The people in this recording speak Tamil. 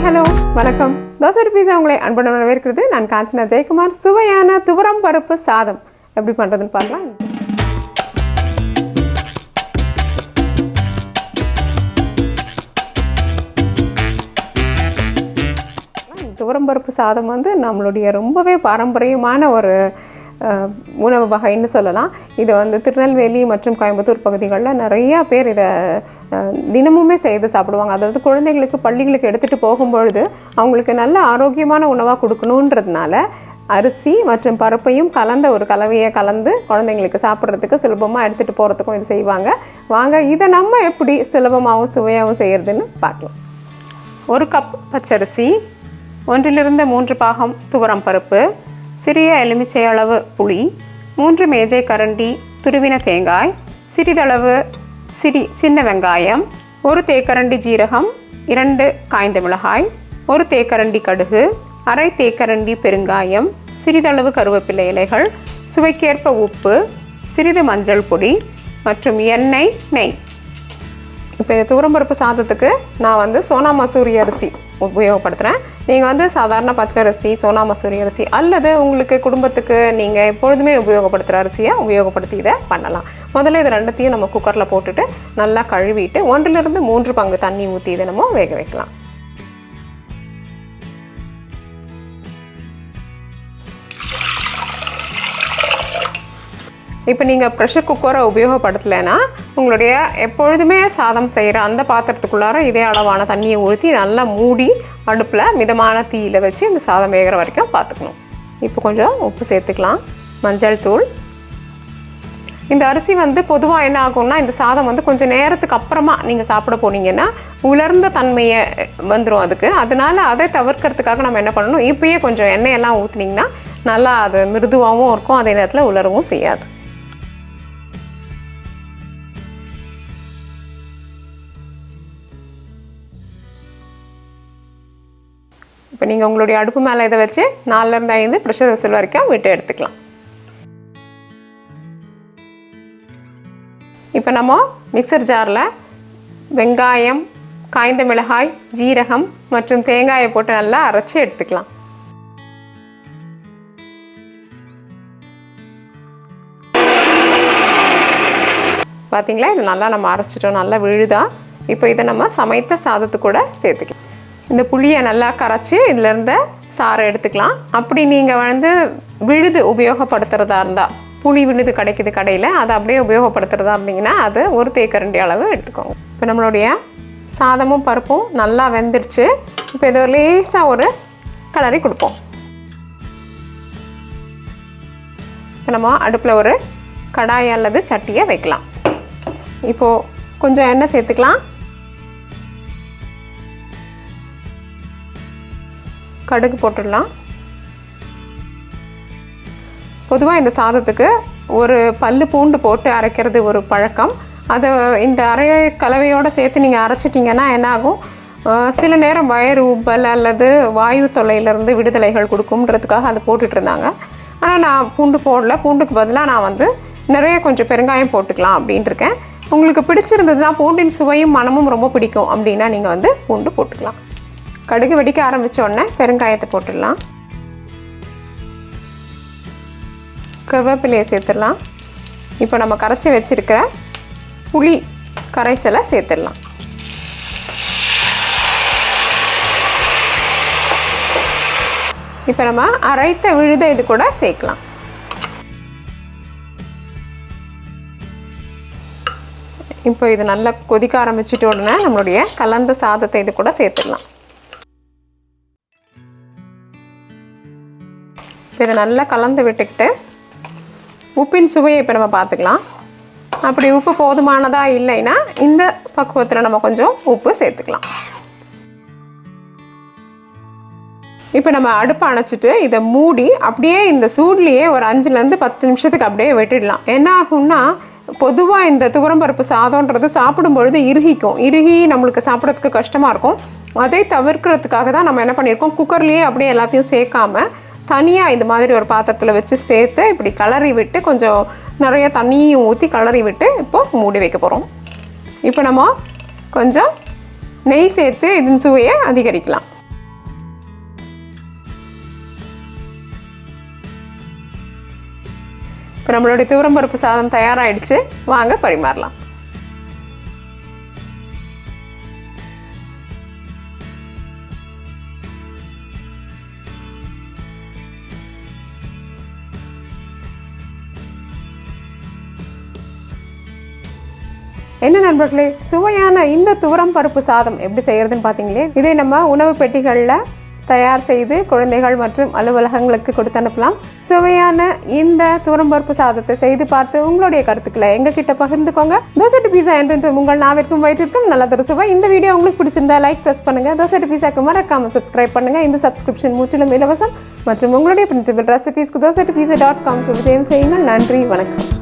ஹாய் ஹலோ வணக்கம். தோசை பீஸா உங்களை அன்புடன் வரவேற்கிறது. நான் காஞ்சனா ஜெயக்குமார். சுவையான துவரம் பருப்பு சாதம் எப்படி பண்ணுறதுன்னு பார்க்கலாம். துவரம் பருப்பு சாதம் வந்து நம்மளுடைய ரொம்பவே பாரம்பரியமான ஒரு உணவு வகைன்னு சொல்லலாம். இது வந்து திருநெல்வேலி மற்றும் கோயம்புத்தூர் பகுதிகளில் நிறையா பேர் இதை தினமுமே செய்து சாப்பிடுவாங்க. அதாவது குழந்தைங்களுக்கு பள்ளிகளுக்கு எடுத்துகிட்டு போகும்பொழுது அவங்களுக்கு நல்ல ஆரோக்கியமான உணவாக கொடுக்கணுன்றதுனால அரிசி மற்றும் பருப்பையும் கலந்த ஒரு கலவையை கலந்து குழந்தைங்களுக்கு சாப்பிட்றதுக்கு சுலபமாக எடுத்துகிட்டு போகிறதுக்கும் இது செய்வாங்க. வாங்க இதை நம்ம எப்படி சுலபமாகவும் சுவையாகவும் செய்கிறதுன்னு பார்க்கலாம். 1 கப் பச்சரிசி, 1 to 3 பாகம் துவரம் பருப்பு, சிறிய எலுமிச்சை அளவு புளி, 3 மேஜை கரண்டி துருவின தேங்காய், சிறிதளவு சின்ன வெங்காயம், 1 தேக்கரண்டி ஜீரகம், 2 காய்ந்த மிளகாய், 1 தேக்கரண்டி கடுகு, அரை தேக்கரண்டி பெருங்காயம், சிறிதளவு கருவேப்பிலை இலைகள், சுவைக்கேற்ப உப்பு, சிறிது மஞ்சள் பொடி மற்றும் எண்ணெய், நெய். இப்போ இந்த துவரம்பருப்பு சாதத்துக்கு நான் வந்து சோனா மசூரி அரிசி உபயோகப்படுத்துகிறேன். நீங்கள் வந்து சாதாரண பச்சரிசி, சோனா மசூரி அரிசி அல்லது உங்களுக்கு குடும்பத்துக்கு நீங்கள் எப்பொழுதுமே உபயோகப்படுத்துகிற அரிசியை உபயோகப்படுத்தி இதை பண்ணலாம். முதல்ல இது ரெண்டுத்தையும் நம்ம குக்கரில் போட்டுட்டு நல்லா கழுவிட்டு 1 to 3 பங்கு தண்ணி ஊற்றி இதை நம்ம வேக வைக்கலாம். இப்போ நீங்கள் ப்ரெஷர் குக்கரை உபயோகப்படுத்தலைன்னா உங்களுடைய எப்பொழுதுமே சாதம் செய்கிற அந்த பாத்திரத்துக்குள்ளார இதே அளவான தண்ணியை ஊற்றி நல்லா மூடி அடுப்பில் மிதமான தீயில் வச்சு இந்த சாதம் வேகிற வரைக்கும் பார்த்துக்கணும். இப்போ கொஞ்சம் உப்பு சேர்த்துக்கலாம், மஞ்சள் தூள். இந்த அரிசி வந்து பொதுவாக என்ன ஆகும்னா இந்த சாதம் வந்து கொஞ்சம் நேரத்துக்கு அப்புறமா நீங்கள் சாப்பிட போனீங்கன்னா உலர்ந்த தன்மையை வந்துடும் அதுக்கு. அதனால் அதை தவிர்க்கிறதுக்காக நம்ம என்ன பண்ணணும், இப்போயே கொஞ்சம் எண்ணெயெல்லாம் ஊற்றுனீங்கன்னா நல்லா அது மிருதுவாகவும் இருக்கும், அதே நேரத்தில் உலரவும் செய்யாது. இப்போ நீங்கள் உங்களுடைய அடுப்பு மேலே இதை வச்சு 4 to 5 ப்ரெஷர் விசில் வரைக்கும் விட்டு எடுத்துக்கலாம். இப்போ நம்ம மிக்சர் ஜாரில் வெங்காயம், காய்ந்த மிளகாய், ஜீரகம் மற்றும் தேங்காயை போட்டு நல்லா அரைச்சி எடுத்துக்கலாம். பார்த்தீங்களா, இது நல்லா நம்ம அரைச்சிட்டோம், நல்லா விழுதா. இப்போ இதை நம்ம சமைத்த சாதத்து கூட சேர்த்துக்கலாம். இந்த புளியை நல்லா கரைச்சி இதிலேருந்து சாறை எடுத்துக்கலாம். அப்படி நீங்கள் வந்து விழுது உபயோகப்படுத்துகிறதா இருந்தால், புளி விழுது கிடைக்குது கடையில், அதை அப்படியே உபயோகப்படுத்துகிறதா இருந்தீங்கன்னா அது 1 தேக்கரண்டி அளவு எடுத்துக்கோங்க. இப்போ நம்மளுடைய சாதமும் பருப்பும் நல்லா வெந்துடுச்சு. இப்போ இதை லேசாக ஒரு கிளறி கொடுப்போம். இப்போ நம்ம அடுப்பில் ஒரு கடாய் அல்லது சட்டியை வைக்கலாம். இப்போது கொஞ்சம் எண்ணெய் சேர்த்துக்கலாம். கடுகு போட்டுடலாம். பொதுவாக இந்த சாதத்துக்கு ஒரு பல்லு பூண்டு போட்டு அரைக்கிறது ஒரு பழக்கம். அதை இந்த கலவையோடு சேர்த்து நீங்கள் அரைச்சிட்டிங்கன்னா என்ன ஆகும், சில நேரம் வயிறு உப்பல் அல்லது வாயு தொல்லையிலேருந்து விடுதலைகள் கொடுக்கும்ன்றதுக்காக அதை போட்டுட்டு இருந்தாங்க. ஆனால் நான் பூண்டு போடல. பூண்டுக்கு பதிலாக நான் வந்து நிறைய கொஞ்சம் பெருங்காயம் போட்டுக்கலாம் அப்படின்ட்டு இருக்கேன். உங்களுக்கு பிடிச்சிருந்ததுன்னா, பூண்டின் சுவையும் மனமும் ரொம்ப பிடிக்கும் அப்படின்னா நீங்கள் வந்து பூண்டு போட்டுக்கலாம். கடுகு வெடிக்க ஆரம்பித்த உடனே பெருங்காயத்தை போட்டுடலாம். கருவேப்பிலையை சேர்த்துடலாம். இப்போ நம்ம கரைச்சி வச்சுருக்கிற புளி கரைசலை சேர்த்துடலாம். இப்போ நம்ம அரைத்த விழுதை இது கூட சேர்க்கலாம். இப்போ இது நல்லா கொதிக்க ஆரம்பிச்சிட்ட உடனே நம்மளுடைய கலந்த சாதத்தை இது கூட சேர்த்துடலாம். இதை நல்லா கலந்து விட்டுக்கிட்டு உப்பின் சுவையை இப்போ நம்ம பார்த்துக்கலாம். அப்படி உப்பு போதுமானதாக இல்லைன்னா இந்த பக்குவத்தில் நம்ம கொஞ்சம் உப்பு சேர்த்துக்கலாம். இப்போ நம்ம அடுப்பை அணைச்சிட்டு இதை மூடி அப்படியே இந்த சூட்லேயே ஒரு 5 to 10 நிமிஷத்துக்கு அப்படியே விட்டுடலாம். என்ன ஆகும்னா, பொதுவாக இந்த துவரம்பருப்பு சாதம்ன்றது சாப்பிடும் பொழுது இறுகி நம்மளுக்கு சாப்பிட்றதுக்கு கஷ்டமாக இருக்கும். அதை தவிர்க்கிறதுக்காக தான் நம்ம என்ன பண்ணியிருக்கோம், குக்கர்லேயே அப்படியே எல்லாத்தையும் சேர்க்காம தனியாக இந்த மாதிரி ஒரு பாத்திரத்தில் வச்சு சேர்த்து இப்படி கலரி விட்டு கொஞ்சம் நிறைய தண்ணியும் ஊற்றி கலரி விட்டு இப்போ மூடி வைக்க போகிறோம். இப்போ நம்ம கொஞ்சம் நெய் சேர்த்து இதன் சுவையை அதிகரிக்கலாம். இப்போ நம்மளுடைய துவரம்பருப்பு சாதம் தயாராகிடுச்சு, வாங்க பரிமாறலாம். என்ன நண்பர்களே, சுவையான இந்த துவரம் பருப்பு சாதம் எப்படி செய்கிறதுன்னு பார்த்தீங்களே. இதை நம்ம உணவு பெட்டிகளில் தயார் செய்து குழந்தைகள் மற்றும் அலுவலகங்களுக்கு கொடுத்து அனுப்பலாம். சுவையான இந்த துவரம் பருப்பு சாதத்தை செய்து பார்த்து உங்களுடைய கருத்துக்களை எங்ககிட்ட பகிர்ந்துக்கோங்க. தோசை பீஸா என்று உங்கள் நாவிற்கும் வயிற்றிற்கும் நல்லதொரு சுவை. இந்த வீடியோ உங்களுக்கு பிடிச்சிருந்தா லைக் ப்ரெஸ் பண்ணுங்க. தோசை பீஸாக்கு மறக்காம சப்ஸ்கிரைப் பண்ணுங்க. இந்த சப்ஸ்கிரிப்ஷன் முற்றிலும் இலவசம். மற்றும் உங்களுடைய பிரிண்டபிள் ரெசிபீஸ்க்கு dosaitopizza.com விஜயம் செய்யுங்கள். நன்றி, வணக்கம்.